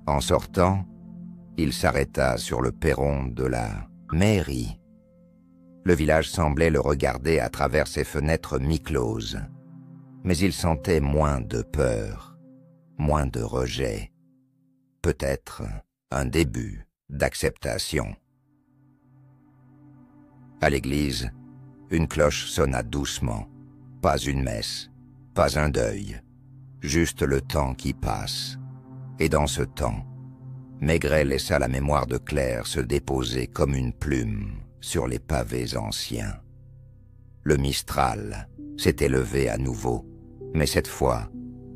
En sortant, il s'arrêta sur le perron de la mairie. Le village semblait le regarder à travers ses fenêtres mi-closes, mais il sentait moins de peur, moins de rejet, peut-être un début d'acceptation. À l'église, une cloche sonna doucement, pas une messe, pas un deuil, juste le temps qui passe. Et dans ce temps, Maigret laissa la mémoire de Claire se déposer comme une plume sur les pavés anciens. Le Mistral s'était levé à nouveau, mais cette fois,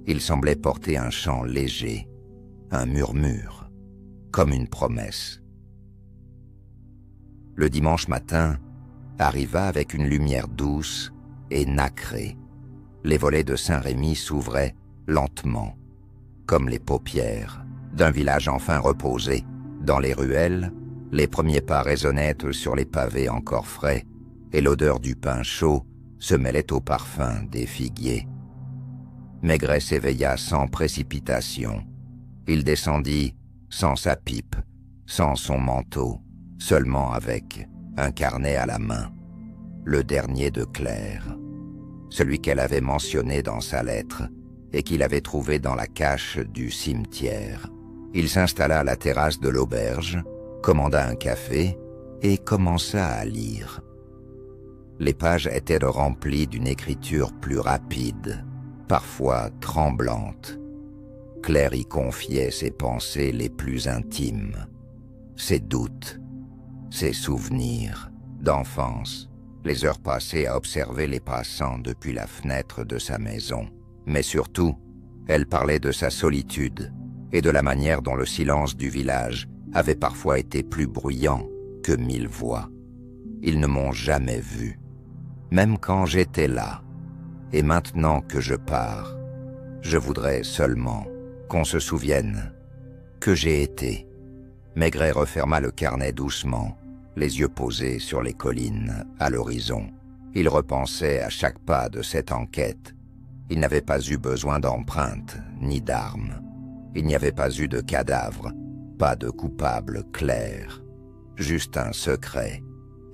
il semblait porter un chant léger, un murmure, comme une promesse. Le dimanche matin arriva avec une lumière douce et nacrée. Les volets de Saint-Rémy s'ouvraient lentement, comme les paupières d'un village enfin reposé. Dans les ruelles, les premiers pas résonnaient sur les pavés encore frais, et l'odeur du pain chaud se mêlait au parfum des figuiers. Maigret s'éveilla sans précipitation. Il descendit sans sa pipe, sans son manteau, seulement avec un carnet à la main, le dernier de Claire, celui qu'elle avait mentionné dans sa lettre et qu'il avait trouvé dans la cache du cimetière. Il s'installa à la terrasse de l'auberge, commanda un café et commença à lire. Les pages étaient remplies d'une écriture plus rapide, parfois tremblante. Claire y confiait ses pensées les plus intimes, ses doutes, ses souvenirs d'enfance, les heures passées à observer les passants depuis la fenêtre de sa maison. Mais surtout, elle parlait de sa solitude et de la manière dont le silence du village avait parfois été plus bruyant que 1000 voix. Ils ne m'ont jamais vu, même quand j'étais là. Et maintenant que je pars, je voudrais seulement qu'on se souvienne que j'ai été. Maigret referma le carnet doucement, les yeux posés sur les collines à l'horizon. Il repensait à chaque pas de cette enquête. Il n'avait pas eu besoin d'empreintes ni d'armes. Il n'y avait pas eu de cadavre, pas de coupable clair. Juste un secret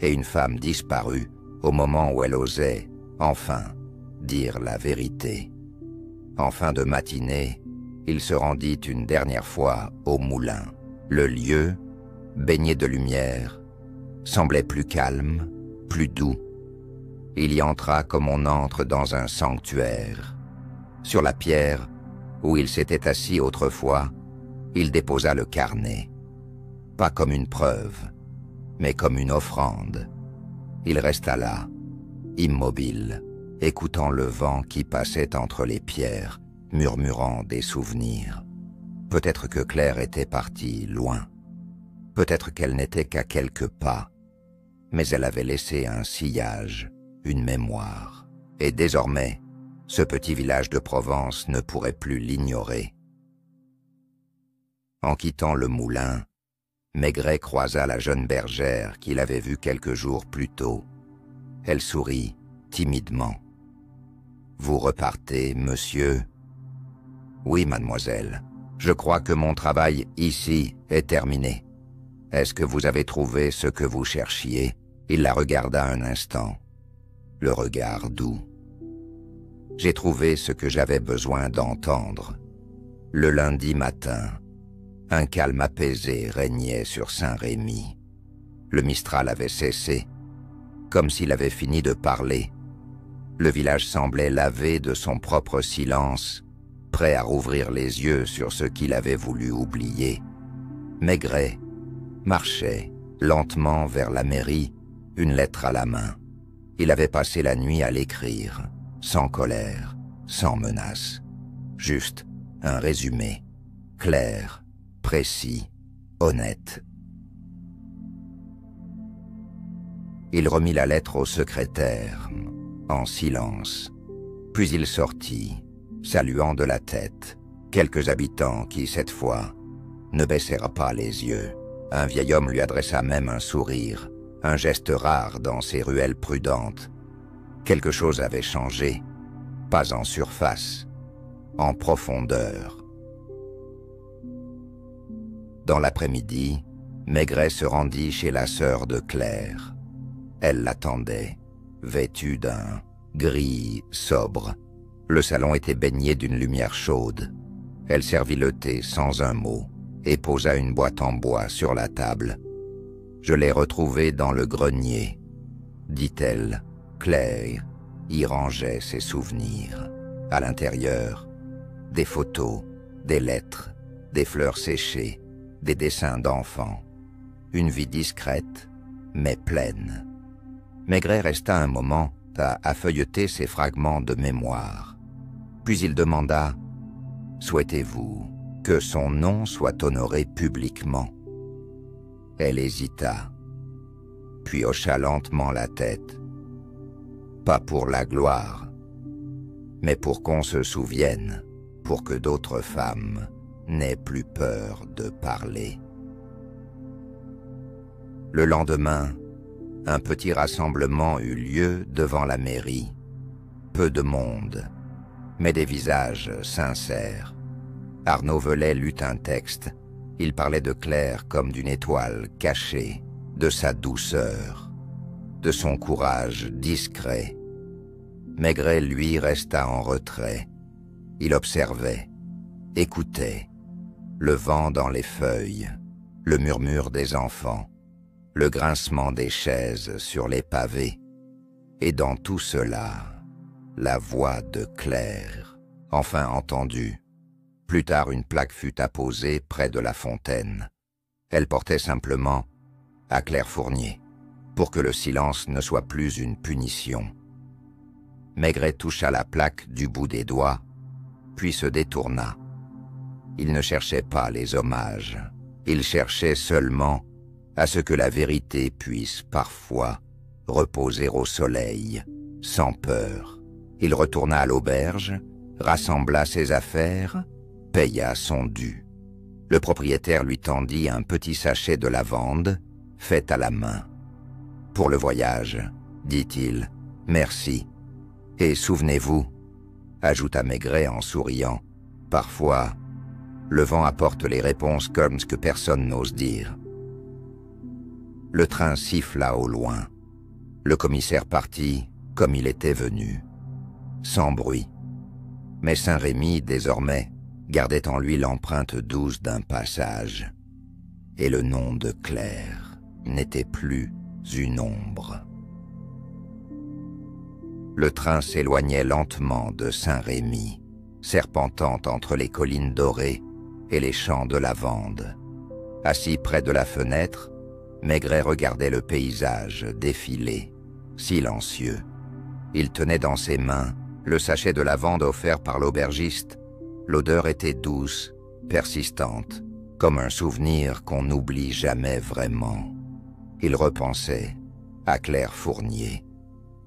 et une femme disparue au moment où elle osait, enfin, dire la vérité. En fin de matinée, il se rendit une dernière fois au moulin. Le lieu, baigné de lumière, semblait plus calme, plus doux. Il y entra comme on entre dans un sanctuaire. Sur la pierre où il s'était assis autrefois, il déposa le carnet. Pas comme une preuve, mais comme une offrande. Il resta là, immobile, écoutant le vent qui passait entre les pierres, murmurant des souvenirs. Peut-être que Claire était partie loin. Peut-être qu'elle n'était qu'à quelques pas. Mais elle avait laissé un sillage, une mémoire. Et désormais, ce petit village de Provence ne pourrait plus l'ignorer. En quittant le moulin, Maigret croisa la jeune bergère qu'il avait vue quelques jours plus tôt. Elle sourit timidement. « Vous repartez, monsieur ?»« Oui, mademoiselle. Je crois que mon travail ici est terminé. Est-ce que vous avez trouvé ce que vous cherchiez ?» Il la regarda un instant, le regard doux. « J'ai trouvé ce que j'avais besoin d'entendre. Le lundi matin, un calme apaisé régnait sur Saint-Rémy. Le Mistral avait cessé, comme s'il avait fini de parler. Le village semblait lavé de son propre silence, prêt à rouvrir les yeux sur ce qu'il avait voulu oublier. Maigret marchait lentement vers la mairie, une lettre à la main. Il avait passé la nuit à l'écrire, sans colère, sans menace. Juste un résumé, clair, précis, honnête. Il remit la lettre au secrétaire, en silence. Puis il sortit, saluant de la tête quelques habitants qui, cette fois, ne baissèrent pas les yeux. Un vieil homme lui adressa même un sourire, un geste rare dans ces ruelles prudentes. Quelque chose avait changé, pas en surface, en profondeur. Dans l'après-midi, Maigret se rendit chez la sœur de Claire. Elle l'attendait, vêtue d'un gris sobre. Le salon était baigné d'une lumière chaude. Elle servit le thé sans un mot et posa une boîte en bois sur la table. « Je l'ai retrouvée dans le grenier », dit-elle. Claire y rangeait ses souvenirs. À l'intérieur, des photos, des lettres, des fleurs séchées, des dessins d'enfants. Une vie discrète, mais pleine. Maigret resta un moment à feuilleter ces fragments de mémoire. Puis il demanda « Souhaitez-vous que son nom soit honoré publiquement ?» Elle hésita, puis hocha lentement la tête. Pas pour la gloire, mais pour qu'on se souvienne, pour que d'autres femmes n'aient plus peur de parler. Le lendemain, un petit rassemblement eut lieu devant la mairie. Peu de monde, mais des visages sincères. Arnaud Velay lut un texte. Il parlait de Claire comme d'une étoile cachée, de sa douceur, de son courage discret. Maigret, lui, resta en retrait. Il observait, écoutait, le vent dans les feuilles, le murmure des enfants, le grincement des chaises sur les pavés. Et dans tout cela, la voix de Claire, enfin entendue. Plus tard, une plaque fut apposée près de la fontaine. Elle portait simplement « à Claire Fournier », pour que le silence ne soit plus une punition. Maigret toucha la plaque du bout des doigts, puis se détourna. Il ne cherchait pas les hommages, il cherchait seulement à ce que la vérité puisse parfois reposer au soleil, sans peur. Il retourna à l'auberge, rassembla ses affaires, paya son dû. Le propriétaire lui tendit un petit sachet de lavande, fait à la main. « Pour le voyage, dit-il, merci. Et souvenez-vous, ajouta Maigret en souriant, parfois, le vent apporte les réponses comme ce que personne n'ose dire. » Le train siffla au loin. Le commissaire partit comme il était venu, sans bruit. Mais Saint-Rémy, désormais, gardait en lui l'empreinte douce d'un passage. Et le nom de Claire n'était plus une ombre. Le train s'éloignait lentement de Saint-Rémy, serpentant entre les collines dorées et les champs de lavande. Assis près de la fenêtre, Maigret regardait le paysage défiler, silencieux. Il tenait dans ses mains le sachet de lavande offert par l'aubergiste. L'odeur était douce, persistante, comme un souvenir qu'on n'oublie jamais vraiment. Il repensait à Claire Fournier,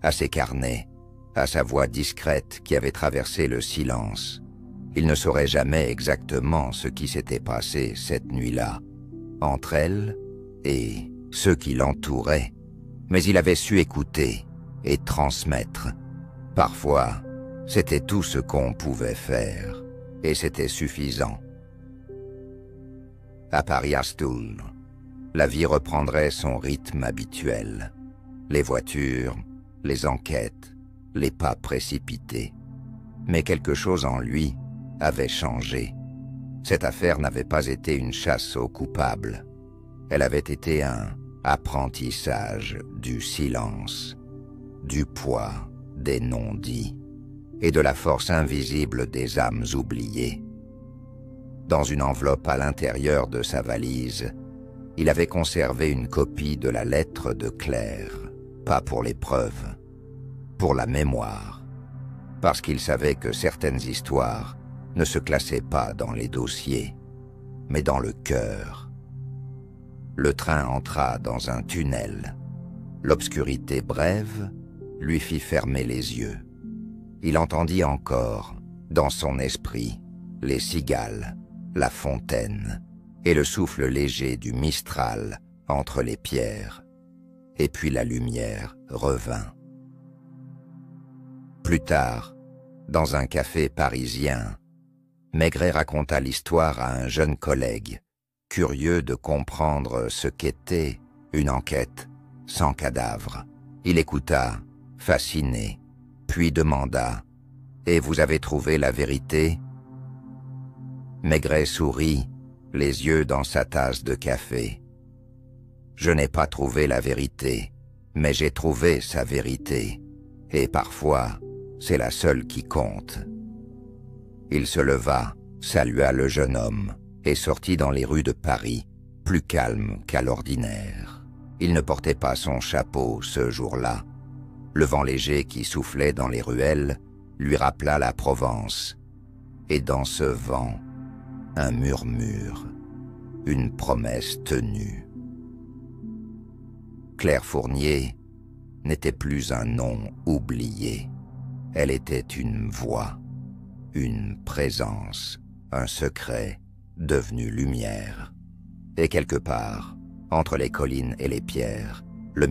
à ses carnets, à sa voix discrète qui avait traversé le silence. Il ne saurait jamais exactement ce qui s'était passé cette nuit-là, entre elle et ceux qui l'entouraient, mais il avait su écouter et transmettre. Parfois, c'était tout ce qu'on pouvait faire. Et c'était suffisant. À Paris-Astoul, la vie reprendrait son rythme habituel. Les voitures, les enquêtes, les pas précipités. Mais quelque chose en lui avait changé. Cette affaire n'avait pas été une chasse aux coupables. Elle avait été un apprentissage du silence, du poids des non-dits et de la force invisible des âmes oubliées. Dans une enveloppe à l'intérieur de sa valise, il avait conservé une copie de la lettre de Claire, pas pour les preuves, pour la mémoire, parce qu'il savait que certaines histoires ne se classaient pas dans les dossiers, mais dans le cœur. Le train entra dans un tunnel. L'obscurité brève lui fit fermer les yeux. Il entendit encore, dans son esprit, les cigales, la fontaine et le souffle léger du Mistral entre les pierres. et puis la lumière revint. Plus tard, dans un café parisien, Maigret raconta l'histoire à un jeune collègue, curieux de comprendre ce qu'était une enquête sans cadavre. Il écouta, fasciné, puis demanda « Et vous avez trouvé la vérité ?» Maigret sourit, les yeux dans sa tasse de café. « Je n'ai pas trouvé la vérité, mais j'ai trouvé sa vérité, et parfois, c'est la seule qui compte. » Il se leva, salua le jeune homme, et sortit dans les rues de Paris, plus calme qu'à l'ordinaire. Il ne portait pas son chapeau ce jour-là. Le vent léger qui soufflait dans les ruelles lui rappela la Provence. Et dans ce vent, un murmure, une promesse tenue. Claire Fournier n'était plus un nom oublié. Elle était une voix, une présence, un secret devenu lumière. Et quelque part, entre les collines et les pierres, le